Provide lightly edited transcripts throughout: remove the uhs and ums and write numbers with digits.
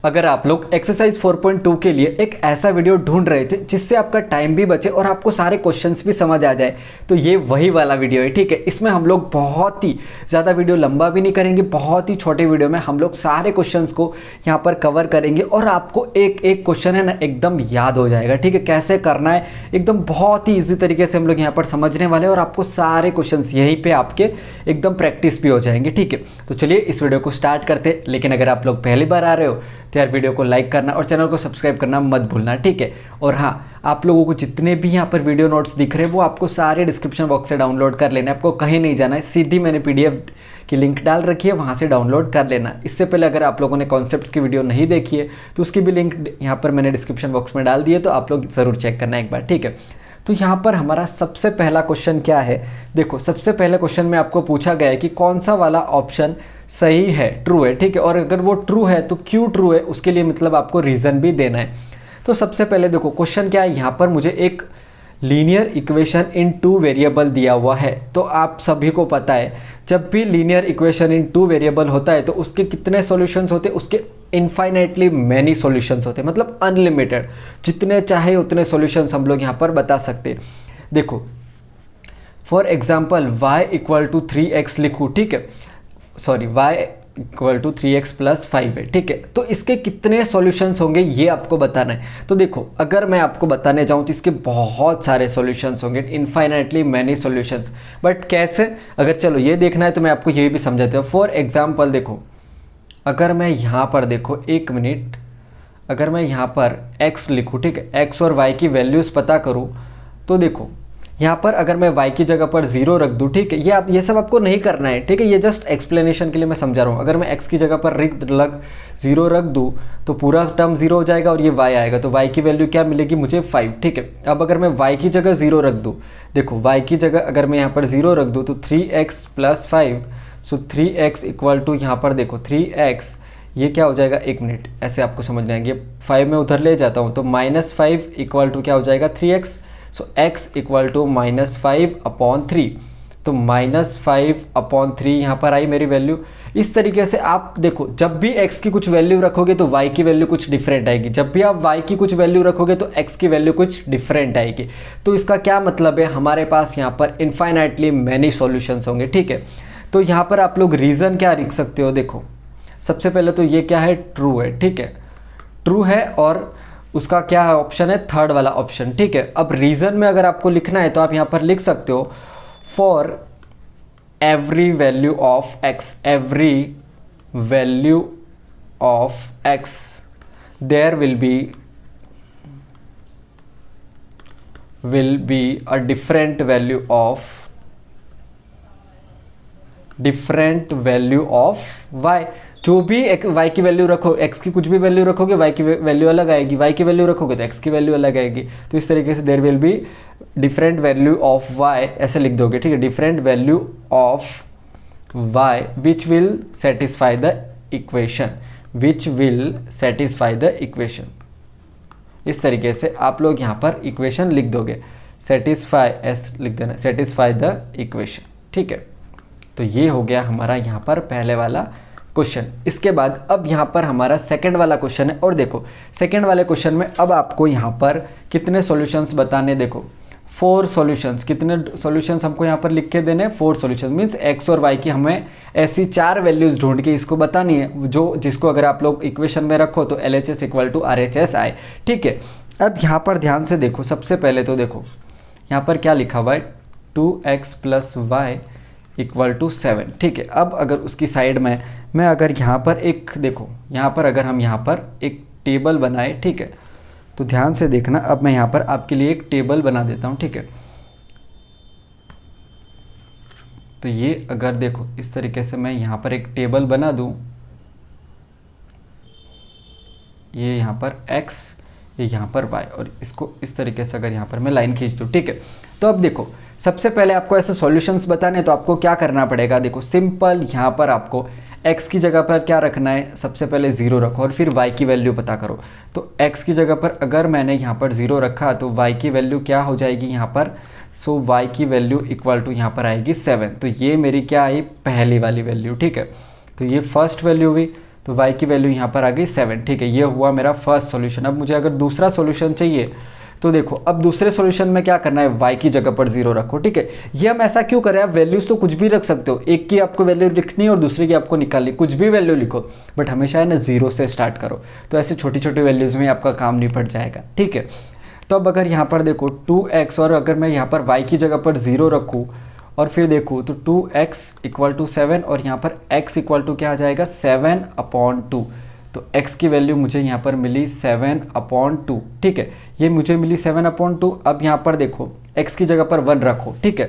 अगर आप लोग एक्सरसाइज 4.2 के लिए एक ऐसा वीडियो ढूंढ रहे थे जिससे आपका टाइम भी बचे और आपको सारे क्वेश्चंस भी समझ आ जाए तो ये वही वाला वीडियो है। ठीक है, इसमें हम लोग बहुत ही ज़्यादा वीडियो लंबा भी नहीं करेंगे, बहुत ही छोटे वीडियो में हम लोग सारे क्वेश्चंस को यहाँ पर कवर करेंगे और आपको एक एक क्वेश्चन है ना एकदम याद हो जाएगा। ठीक है, कैसे करना है एकदम बहुत ही ईजी तरीके से हम लोग यहाँ पर समझने वाले हैं और आपको सारे क्वेश्चन यहीं पर आपके एकदम प्रैक्टिस भी हो जाएंगे। ठीक है, तो चलिए इस वीडियो को स्टार्ट करते। लेकिन अगर आप लोग पहली बार आ रहे हो तो यार वीडियो को लाइक करना और चैनल को सब्सक्राइब करना मत भूलना। ठीक है, और हाँ, आप लोगों को जितने भी यहाँ पर वीडियो नोट्स दिख रहे हैं वो आपको सारे डिस्क्रिप्शन बॉक्स से डाउनलोड कर लेना है। आपको कहीं नहीं जाना है, सीधी मैंने पीडीएफ की लिंक डाल रखी है, वहाँ से डाउनलोड कर लेना। इससे पहले अगर आप लोगों ने कॉन्सेप्ट्स की वीडियो नहीं देखी है तो उसकी भी लिंक यहाँ पर मैंने डिस्क्रिप्शन बॉक्स में डाल दी है, तो आप लोग ज़रूर चेक करना एक बार। ठीक है, तो यहाँ पर हमारा सबसे पहला क्वेश्चन क्या है, देखो सबसे पहले क्वेश्चन में आपको पूछा गया है कि कौन सा वाला ऑप्शन सही है, ट्रू है। ठीक है, और अगर वो ट्रू है तो क्यों ट्रू है, उसके लिए मतलब आपको रीज़न भी देना है। तो सबसे पहले देखो क्वेश्चन क्या है, यहाँ पर मुझे एक लीनियर इक्वेशन इन 2 वेरिएबल दिया हुआ है। तो आप सभी को पता है जब भी लीनियर इक्वेशन इन 2 वेरिएबल होता है तो उसके कितने सॉल्यूशंस होते हैं, उसके इनफाइनाइटली मैनी सॉल्यूशंस होते हैं, मतलब अनलिमिटेड, जितने चाहे उतने सॉल्यूशंस हम लोग यहाँ पर बता सकते हैं। देखो for example y equal to 3x लिखूँ, ठीक है, sorry y equal to 3x plus 5 है। ठीक है, तो इसके कितने सॉल्यूशंस होंगे ये आपको बताना है। तो देखो अगर मैं आपको बताने जाऊँ तो इसके बहुत सारे सॉल्यूशंस होंगे, इनफाइनाइटली मैनी सॉल्यूशंस। बट कैसे, अगर चलो ये देखना है तो मैं आपको ये भी समझाता हूँ। फॉर एग्जाम्पल देखो, अगर मैं यहाँ पर देखो एक मिनट, अगर मैं यहाँ पर x लिखूँ, ठीक है, x और y की वैल्यूज़ पता करूँ तो देखो यहाँ पर अगर मैं y की जगह पर 0 रख दूँ, ठीक है, ये सब आपको नहीं करना है। ठीक है, ये जस्ट एक्सप्लेनेशन के लिए मैं समझा रहा हूँ। अगर मैं x की जगह पर 0 रख दूँ तो पूरा टर्म 0 हो जाएगा और ये y आएगा, तो y की वैल्यू क्या मिलेगी मुझे 5। ठीक है, अब अगर मैं y की जगह 0 रख दूँ, देखो y की जगह अगर मैं यहाँ पर 0 रख दूँ तो 3x plus 5, so 3x equal to यहाँ पर देखो 3x, ये क्या हो जाएगा, एक मिनट ऐसे आपको समझना है, ये 5 में उधर ले जाता हूँ तो -5 इक्वल टू क्या हो जाएगा 3x, so x equal to -5/3, तो -5/3 यहाँ पर आई मेरी वैल्यू। इस तरीके से आप देखो जब भी x की कुछ वैल्यू रखोगे तो y की वैल्यू कुछ डिफरेंट आएगी, जब भी आप y की कुछ वैल्यू रखोगे तो x की वैल्यू कुछ डिफरेंट आएगी। तो इसका क्या मतलब है, हमारे पास यहाँ पर इनफाइनाइटली मैनी सॉल्यूशंस होंगे। ठीक है, तो यहाँ पर आप लोग रीज़न क्या लिख सकते हो, देखो सबसे पहले तो ये क्या है, ट्रू है। ठीक है, ट्रू है और उसका क्या है ऑप्शन है, थर्ड वाला ऑप्शन। ठीक है, अब रीज़न में अगर आपको लिखना है तो आप यहाँ पर लिख सकते हो for every value of x, every value of x there will be a different value of y। जो भी y की वैल्यू रखो, x की कुछ भी वैल्यू रखोगे y की वैल्यू अलग आएगी, y की वैल्यू रखोगे तो x की वैल्यू अलग आएगी। तो इस तरीके से there will be different value of y ऐसे लिख दोगे। ठीक है, different value of y which will satisfy the equation, इस तरीके से आप लोग यहाँ पर इक्वेशन लिख दोगे, सेटिस्फाई एस लिख देना, सेटिस्फाई द इक्वेशन। ठीक है, तो ये हो गया हमारा यहाँ पर पहले वाला क्वेश्चन। इसके बाद अब यहाँ पर हमारा सेकंड वाला क्वेश्चन है, और देखो सेकंड वाले क्वेश्चन में अब आपको यहाँ पर कितने सॉल्यूशंस बताने, देखो 4 सॉल्यूशंस, कितने सॉल्यूशंस हमको यहाँ पर लिख के देने, 4 सॉल्यूशंस मीन्स x और y की हमें ऐसी 4 वैल्यूज़ ढूंढ के इसको बतानी है, जिसको अगर आप लोग इक्वेशन में रखो तो LHS इक्वल टू RHS आए। ठीक है, अब यहाँ पर ध्यान से देखो, सबसे पहले तो देखो यहाँ पर क्या लिखा हुआ है, 2x plus y equal to 7। ठीक है, अब अगर उसकी साइड में मैं अगर यहाँ पर एक देखो, यहाँ पर अगर हम यहाँ पर एक टेबल बनाए, ठीक है, तो ध्यान से देखना, अब मैं यहाँ पर आपके लिए एक टेबल बना देता हूँ। ठीक है, तो ये अगर देखो इस तरीके से मैं यहाँ पर एक टेबल बना दूँ, ये यहाँ पर x, ये यहाँ पर y, और इसको इस तरीके से अगर यहाँ पर मैं लाइन खींच दूँ। ठीक है, तो अब देखो सबसे पहले आपको ऐसे सॉल्यूशंस बताने तो आपको क्या करना पड़ेगा, देखो सिंपल यहाँ पर आपको x की जगह पर क्या रखना है, सबसे पहले 0 रखो और फिर y की वैल्यू पता करो। तो x की जगह पर अगर मैंने यहाँ पर 0 रखा तो y की वैल्यू क्या हो जाएगी यहाँ पर, सो y की वैल्यू इक्वल टू यहाँ पर आएगी 7। तो ये मेरी क्या आई, पहली वाली वैल्यू। ठीक है, तो ये फर्स्ट वैल्यू हुई। तो y की वैल्यू यहाँ पर आ गई 7। ठीक है, ये हुआ मेरा फर्स्ट सॉल्यूशन। अब मुझे अगर दूसरा सॉल्यूशन चाहिए तो देखो, अब दूसरे सॉल्यूशन में क्या करना है, y की जगह पर 0 रखो। ठीक है, ये हम ऐसा क्यों करें, आप वैल्यूज तो कुछ भी रख सकते हो, एक की आपको वैल्यू लिखनी है और दूसरे की आपको निकालनी, कुछ भी वैल्यू लिखो, बट हमेशा है ना 0 से स्टार्ट करो, तो ऐसे छोटी छोटी वैल्यूज में आपका काम निपट जाएगा। ठीक है, तो अब अगर यहाँ पर देखो 2x, और अगर मैं यहाँ पर y की जगह पर 0 रखूँ और फिर देखूँ तो 2x इक्वल टू 7 और यहाँ पर x इक्वल टू क्या आ जाएगा 7/2। तो x की वैल्यू मुझे यहाँ पर मिली 7/2। ठीक है, ये मुझे मिली 7/2। अब यहाँ पर देखो x की जगह पर 1 रखो। ठीक है,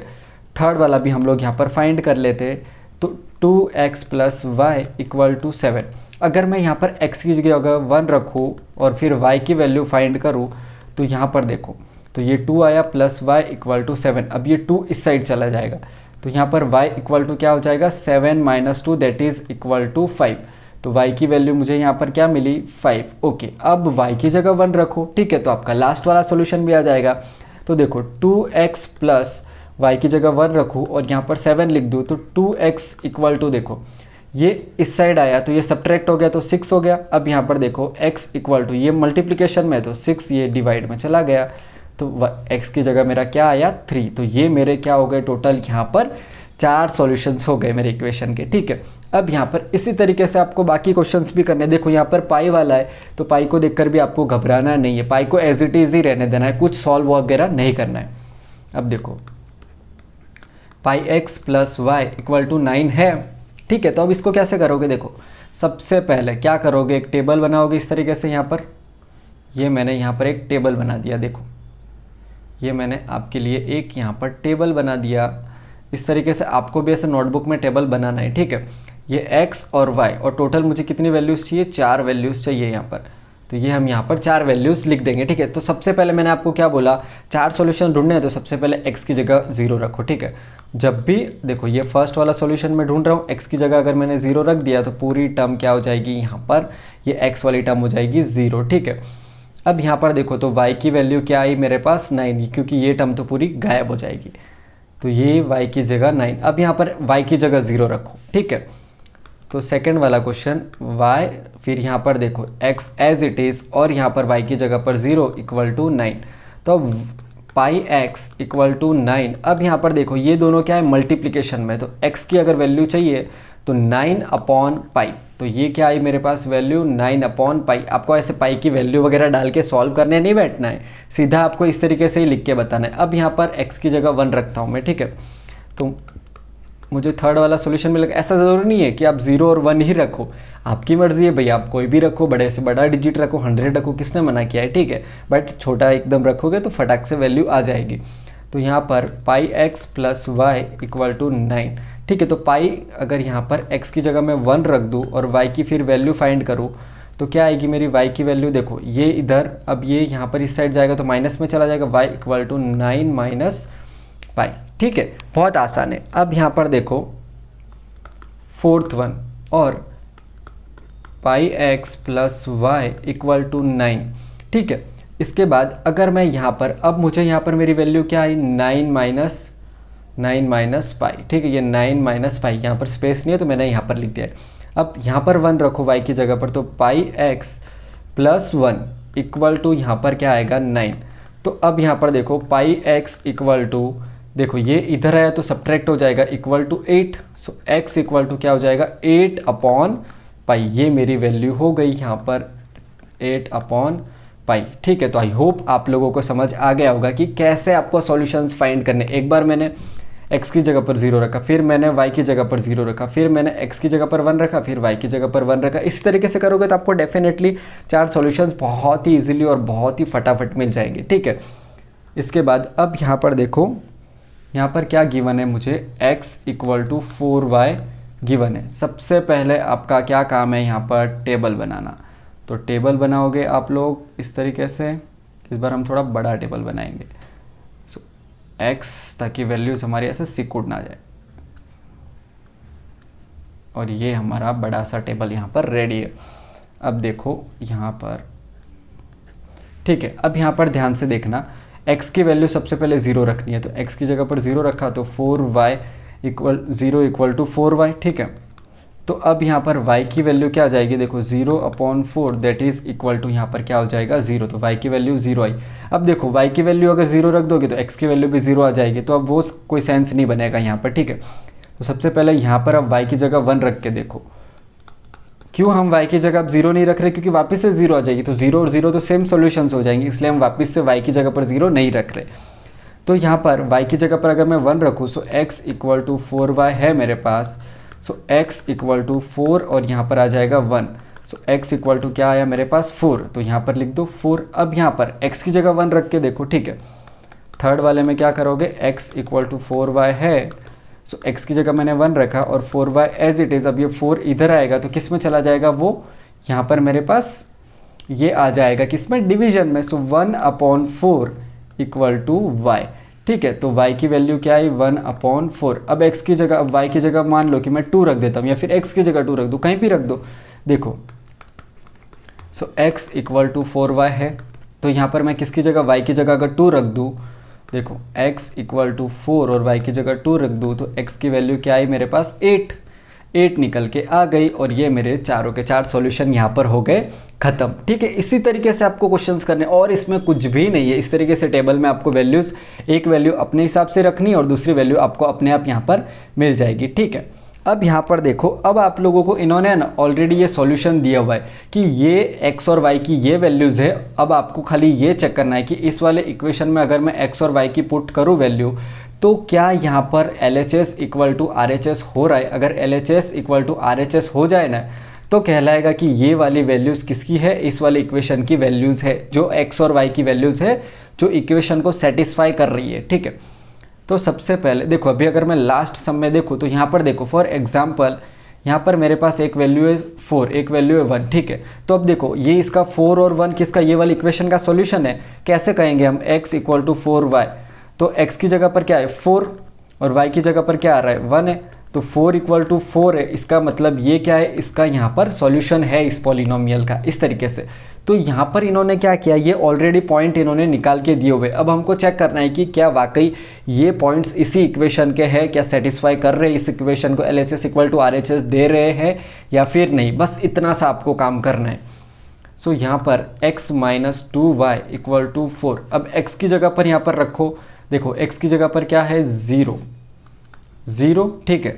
थर्ड वाला भी हम लोग यहाँ पर फाइंड कर लेते हैं। तो 2x + y इक्वल टू 7। अगर मैं यहाँ पर x की जगह 1 रखूँ और फिर y की वैल्यू फाइंड करूँ तो यहाँ पर देखो, तो ये 2 आया प्लस y इक्वल टू 7। अब ये 2 इस साइड चला जाएगा, तो यहाँ पर y इक्वल टू क्या हो जाएगा 7 - 2 दैट इज़ इक्वल टू 5। तो y की वैल्यू मुझे यहाँ पर क्या मिली 5। ओके, अब y की जगह 1 रखो। ठीक है, तो आपका लास्ट वाला सॉल्यूशन भी आ जाएगा। तो देखो 2x + y की जगह 1 रखूँ और यहाँ पर 7 लिख दूँ, तो 2x इक्वल टू देखो ये इस साइड आया तो ये सब्ट्रैक्ट हो गया तो 6 हो गया। अब यहाँ पर देखो x इक्वल टू, ये मल्टीप्लिकेशन में तो 6 ये डिवाइड में चला गया, तो x की जगह मेरा क्या आया 3। तो ये मेरे क्या हो गए टोटल यहाँ पर 4 सॉल्यूशंस हो गए मेरे इक्वेशन के। ठीक है, अब यहाँ पर इसी तरीके से आपको बाकी क्वेश्चंस भी करने हैं। देखो यहाँ पर पाई वाला है, तो पाई को देखकर भी आपको घबराना नहीं है, पाई को एज इट इज़ ही रहने देना है, कुछ सॉल्व वगैरह नहीं करना है। अब देखो पाई x + y इक्वल टू 9 है। ठीक है, तो अब इसको कैसे करोगे, देखो सबसे पहले क्या करोगे, एक टेबल बनाओगे इस तरीके से। यहाँ पर ये मैंने यहाँ पर एक टेबल बना दिया, देखो ये मैंने आपके लिए एक यहाँ पर टेबल बना दिया। इस तरीके से आपको भी ऐसे नोटबुक में टेबल बनाना है। ठीक है, ये x और y और टोटल मुझे कितनी वैल्यूज़ चाहिए, 4 वैल्यूज़ चाहिए यहाँ पर, तो ये हम यहाँ पर 4 वैल्यूज़ लिख देंगे। ठीक है, तो सबसे पहले मैंने आपको क्या बोला, 4 सॉल्यूशन ढूंढने हैं, तो सबसे पहले x की जगह 0 रखो। ठीक है, जब भी देखो ये फर्स्ट वाला सॉल्यूशन मैं ढूंढ रहा हूँ, x की जगह अगर मैंने 0 रख दिया तो पूरी टर्म क्या हो जाएगी, यहाँ पर ये x वाली टर्म हो जाएगी 0। ठीक है, अब यहाँ पर देखो तो y की वैल्यू क्या आई मेरे पास 9, क्योंकि ये टर्म तो पूरी गायब हो जाएगी, तो ये y की जगह 9। अब यहाँ पर y की जगह 0 रखो। ठीक है, तो सेकंड वाला क्वेश्चन y, फिर यहाँ पर देखो x एज इट इज़ और यहाँ पर y की जगह पर 0 इक्वल टू 9। तो अब पाई x इक्वल टू 9। अब यहाँ पर देखो ये दोनों क्या है मल्टीप्लिकेशन में, तो x की अगर वैल्यू चाहिए तो 9/पाई, तो ये क्या आई मेरे पास वैल्यू 9/पाई। आपको ऐसे पाई की वैल्यू वगैरह डाल के सॉल्व करने नहीं बैठना है, सीधा आपको इस तरीके से ही लिख के बताना है। अब यहाँ पर x की जगह 1 रखता हूँ मैं। ठीक है, तो मुझे थर्ड वाला सॉल्यूशन मिलेगा। ऐसा ज़रूरी नहीं है कि आप 0 और 1 ही रखो, आपकी मर्ज़ी है भाई, आप कोई भी रखो, बड़े से बड़ा डिजिट रखो, 100 रखो, किसने मना किया है। ठीक है, बट छोटा एकदम रखोगे तो फटाक से वैल्यू आ जाएगी। तो यहाँ पर पाई x + y इक्वल टू 9। ठीक है, तो पाई अगर यहाँ पर x की जगह मैं 1 रख दूँ और y की फिर वैल्यू फाइंड करूँ तो क्या आएगी मेरी y की वैल्यू, देखो ये इधर, अब ये यहाँ पर इस साइड जाएगा तो माइनस में चला जाएगा, y इक्वल टू 9 - पाई। ठीक है, बहुत आसान है। अब यहाँ पर देखो फोर्थ वन, और पाई x + y इक्वल टू 9। ठीक है, इसके बाद अगर मैं यहाँ पर, अब मुझे यहाँ पर मेरी वैल्यू क्या आई 9 - पाई। ठीक है, ये 9 - पाई, यहाँ पर स्पेस नहीं है तो मैंने यहाँ पर लिख दिया है। अब यहाँ पर 1 रखो y की जगह पर, तो पाई x + 1 इक्वल टू यहाँ पर क्या आएगा 9। तो अब यहाँ पर देखो पाई x इक्वल टू, देखो ये इधर आया तो सब्ट्रैक्ट हो जाएगा, equal to 8। So x equal to क्या हो जाएगा 8/पाई। ये मेरी वैल्यू हो गई यहाँ पर 8/पाई। ठीक है, तो आई होप आप लोगों को समझ आ गया होगा कि कैसे आपको सॉल्यूशंस फाइंड करने। एक बार मैंने x की जगह पर 0 रखा, फिर मैंने y की जगह पर 0 रखा, फिर मैंने x की जगह पर 1 रखा, फिर y की जगह पर 1 रखा। इसी तरीके से करोगे तो आपको डेफिनेटली 4 सॉल्यूशंस बहुत ही इजीली और बहुत ही फटाफट मिल जाएंगे। ठीक है, इसके बाद अब यहाँ पर देखो, यहाँ पर क्या गिवन है मुझे, x equal to 4y given है। सबसे पहले आपका क्या काम है यहाँ पर टेबल बनाना, तो टेबल बनाओगे आप लोग इस तरीके से। इस बार हम थोड़ा बड़ा टेबल बनाएंगे, सो x, ताकि वैल्यूज़ हमारी ऐसे सिकुड़ ना जाए। और ये हमारा बड़ा सा टेबल यहाँ पर रेडी है। अब देखो यहाँ पर, ठीक है, अब यहाँ पर ध्यान से देखना, x की वैल्यू सबसे पहले 0 रखनी है, तो x की जगह पर 0 रखा तो 4y equal 0 equal to 4y। ठीक है, तो अब यहाँ पर y की वैल्यू क्या आ जाएगी, देखो 0/4 दैट इज़ इक्वल टू यहाँ पर क्या हो जाएगा 0, तो y की वैल्यू 0 आई। अब देखो y की वैल्यू अगर 0 रख दोगे तो x की वैल्यू भी 0 आ जाएगी, तो अब वो कोई सेंस नहीं बनेगा यहाँ पर, ठीक है। तो सबसे पहले यहाँ पर अब y की जगह 1 रख के देखो, क्यों हम y की जगह अब 0 नहीं रख रहे, क्योंकि वापस से 0 आ जाएगी, तो 0 और 0 तो सेम सॉल्यूशंस हो जाएंगे, इसलिए हम वापस से y की जगह पर 0 नहीं रख रहे। तो यहाँ पर y की जगह पर अगर मैं 1 रखूँ, सो x इक्वल टू 4y है मेरे पास, सो x इक्वल टू 4 और यहाँ पर आ जाएगा 1, सो x इक्वल टू क्या आया मेरे पास 4, तो यहाँ पर लिख दो 4। अब यहाँ पर x की जगह 1 रख के देखो, ठीक है। थर्ड वाले में क्या करोगे, x इक्वल टू 4y है, सो x की जगह मैंने 1 रखा और 4y एज इट इज़। अब ये 4 इधर आएगा तो किस में चला जाएगा, वो यहाँ पर मेरे पास ये आ जाएगा किसमें, डिवीजन में, सो 1/4 इक्वल टू y, ठीक है। तो y की वैल्यू क्या है 1/4। अब x की जगह, अब y की जगह मान लो कि मैं 2 रख देता हूँ या फिर x की जगह 2 रख दूँ, कहीं भी रख दो, देखो सो x इक्वल टू 4y है, तो यहाँ पर मैं किसकी जगह, y की जगह अगर 2 रख दूँ, देखो x इक्वल टू 4 और y की जगह 2 रख दूँ, तो x की वैल्यू क्या आई मेरे पास 8 निकल के आ गई, और ये मेरे चारों के चार सॉल्यूशन यहाँ पर हो गए खत्म, ठीक है। इसी तरीके से आपको क्वेश्चंस करने, और इसमें कुछ भी नहीं है। इस तरीके से टेबल में आपको वैल्यूज़, एक वैल्यू अपने हिसाब से रखनी और दूसरी वैल्यू आपको अपने आप यहाँ पर मिल जाएगी, ठीक है। अब यहाँ पर देखो, अब आप लोगों को इन्होंने ना ऑलरेडी ये सॉल्यूशन दिया हुआ है कि ये x और y की ये वैल्यूज़ है। अब आपको खाली ये चेक करना है कि इस वाले इक्वेशन में अगर मैं x और y की पुट करूँ वैल्यू, तो क्या यहाँ पर LHS इक्वल टू RHS हो रहा है। अगर LHS इक्वल टू RHS हो जाए ना, तो कहलाएगा कि ये वाली वैल्यूज़ किसकी है, इस वाले इक्वेशन की वैल्यूज़ है, जो x और y की वैल्यूज़ है, जो इक्वेशन को सेटिस्फाई कर रही है, ठीक है। तो सबसे पहले देखो, अभी अगर मैं लास्ट सम में देखूँ तो यहाँ पर देखो, फॉर एग्जाम्पल यहाँ पर मेरे पास एक वैल्यू है 4, एक वैल्यू है 1, ठीक है। तो अब देखो ये इसका 4 और 1 किसका, ये वाली इक्वेशन का सॉल्यूशन है। कैसे कहेंगे हम, x इक्वल टू 4y, तो x की जगह पर क्या है 4 और y की जगह पर क्या आ रहा है 1 है, तो 4 इक्वल टू 4 है, इसका मतलब ये क्या है, इसका यहाँ पर सॉल्यूशन है इस पॉलिनोमियल का, इस तरीके से। तो यहाँ पर इन्होंने क्या किया, ये ऑलरेडी पॉइंट इन्होंने निकाल के दिए हुए। अब हमको चेक करना है कि क्या वाकई ये पॉइंट्स इसी इक्वेशन के हैं, क्या सेटिस्फाई कर रहे हैं इस इक्वेशन को, LHS इक्वल टू RHS दे रहे हैं या फिर नहीं, बस इतना सा आपको काम करना है। सो यहाँ पर x minus 2y equal to 4, अब x की जगह पर यहाँ पर रखो, देखो x की जगह पर क्या है 0, ठीक है।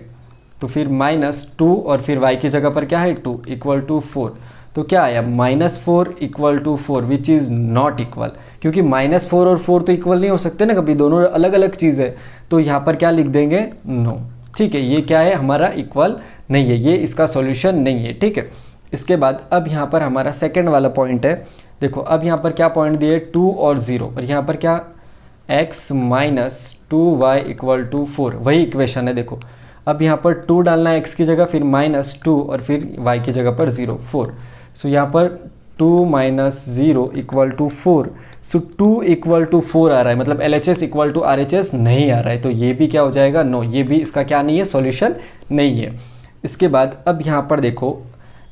तो फिर -2 और फिर y की जगह पर क्या है 2 इक्वल टू 4, तो क्या आया -4 equal to 4 which is not equal, क्योंकि -4 और 4 तो इक्वल नहीं हो सकते ना कभी, दोनों अलग अलग चीज़ है। तो यहाँ पर क्या लिख देंगे, नो, ठीक है, ये क्या है हमारा इक्वल नहीं है, ये इसका सॉल्यूशन नहीं है, ठीक है। इसके बाद अब यहाँ पर हमारा सेकेंड वाला पॉइंट है, देखो अब यहाँ पर क्या पॉइंट दिए 2 और 0, और यहाँ पर क्या x minus 2y equal to 4, वही इक्वेशन है। देखो अब यहाँ पर 2 डालना है x की जगह, फिर -2 और फिर y की जगह पर 0 4, सो यहाँ पर 2 minus 0 equal to 4, so 2 equal to 4 आ रहा है, मतलब LHS इक्वल टू RHS नहीं आ रहा है, तो ये भी क्या हो जाएगा, नो, ये भी इसका क्या नहीं है, सॉल्यूशन नहीं है। इसके बाद अब यहाँ पर देखो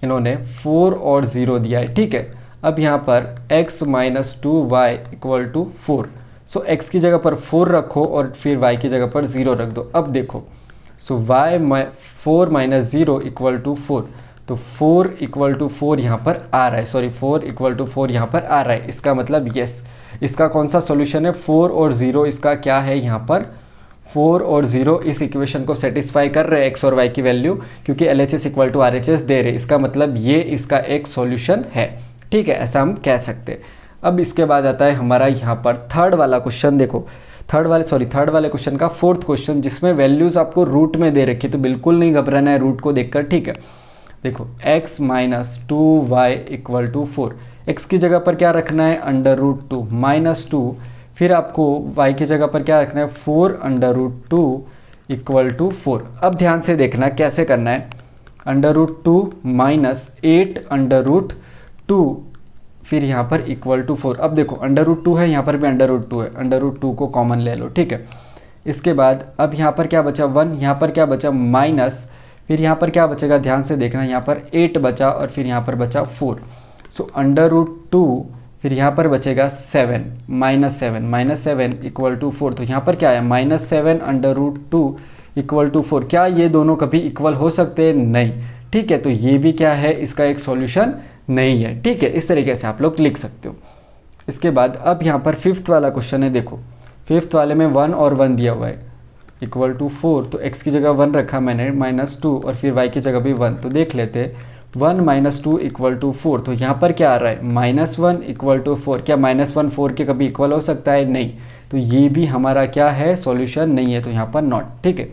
इन्होंने 4 और 0 दिया है, ठीक है। अब यहाँ पर x minus 2y equal to 4, so x की जगह पर 4 रखो और फिर y की जगह पर 0 रख दो। अब देखो सो 4 माइनस 0 इक्वल टू 4, तो 4 इक्वल टू 4 यहाँ पर आ रहा है, सॉरी 4 इक्वल टू 4 यहाँ पर आ रहा है, इसका मतलब यस, इसका कौन सा सॉल्यूशन है 4 और 0, इसका क्या है यहाँ पर 4 और 0 इस इक्वेशन को सेटिस्फाई कर रहे हैं x और y की वैल्यू, क्योंकि LHS इक्वल टू RHS दे रहे, इसका मतलब ये इसका एक सॉल्यूशन है, ठीक है, ऐसा हम कह सकते हैं। अब इसके बाद आता है हमारा यहाँ पर थर्ड वाला क्वेश्चन, देखो थर्ड वाले क्वेश्चन का फोर्थ क्वेश्चन, जिसमें वैल्यूज़ आपको रूट में दे रखी, तो बिल्कुल नहीं घबराना है रूट को देखकर, ठीक है। देखो x minus 2y equal to 4, x की जगह पर क्या रखना है √2 -2, फिर आपको y की जगह पर क्या रखना है 4 √2 इक्वल टू 4। अब ध्यान से देखना कैसे करना है, √2 माइनस 8 √2 फिर यहाँ पर इक्वल टू 4। अब देखो √2 है, यहाँ पर भी √2 है, √2 को कॉमन ले लो, ठीक है। इसके बाद अब यहाँ पर क्या बचा 1, यहाँ पर क्या बचा माइनस, फिर यहाँ पर क्या बचेगा ध्यान से देखना, यहाँ पर 8 बचा और फिर यहाँ पर बचा 4, सो √2 फिर यहाँ पर बचेगा 7 -7 इक्वल टू 4, तो यहाँ पर क्या है -7 √2 इक्वल टू 4। क्या ये दोनों कभी इक्वल हो सकते हैं, नहीं, ठीक है, तो ये भी क्या है, इसका एक सॉल्यूशन नहीं है। ठीक है, इस तरीके से आप लोग लिख सकते हो। इसके बाद अब यहाँ पर फिफ्थ वाला क्वेश्चन है, देखो फिफ्थ वाले में 1 और 1 दिया हुआ है इक्वल टू 4, तो x की जगह 1 रखा मैंने -2 और फिर y की जगह भी 1, तो देख लेते हैं 1 - 2 इक्वल टू 4। तो यहाँ पर क्या आ रहा है, -1 इक्वल टू 4। क्या -1 4 के कभी इक्वल हो सकता है, नहीं, तो ये भी हमारा क्या है, सॉल्यूशन नहीं है, तो यहाँ पर नॉट। ठीक है,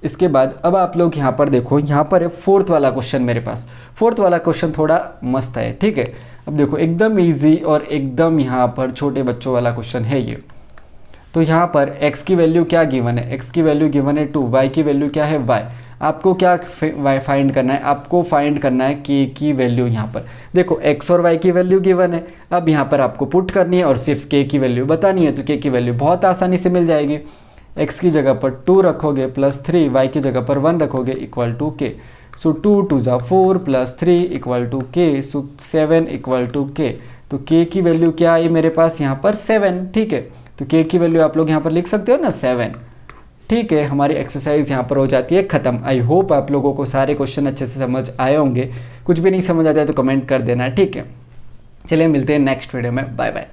इसके बाद अब आप लोग यहाँ पर देखो, यहाँ पर है फोर्थ वाला क्वेश्चन मेरे पास। फोर्थ वाला क्वेश्चन थोड़ा मस्त है। ठीक है, अब देखो एकदम इजी और एकदम यहाँ पर छोटे बच्चों वाला क्वेश्चन है ये। तो यहाँ पर x की वैल्यू क्या गिवन है, x की वैल्यू गिवन है 2, y की वैल्यू क्या है y। आपको क्या फाइंड करना है, आपको फाइंड करना है k की वैल्यू। यहाँ पर देखो x और y की वैल्यू गिवन है, अब यहाँ पर आपको पुट करनी है और सिर्फ k की वैल्यू बतानी है। तो k की वैल्यू बहुत आसानी से मिल जाएगी, x की जगह पर 2 रखोगे +3, y की जगह पर 1 रखोगे इक्वल टू k। सो 2 2 ज़ा 4 +3 equal to k, so 7 equal to k। तो k की वैल्यू क्या आई मेरे पास यहाँ पर 7। ठीक है, तो k की वैल्यू आप लोग यहाँ पर लिख सकते हो ना 7। ठीक है, हमारी एक्सरसाइज यहाँ पर हो जाती है ख़त्म। आई होप आप लोगों को सारे क्वेश्चन अच्छे से समझ आए होंगे। कुछ भी नहीं समझ आता है तो कमेंट कर देना। ठीक है, चलिए मिलते हैं नेक्स्ट वीडियो में, बाय बाय।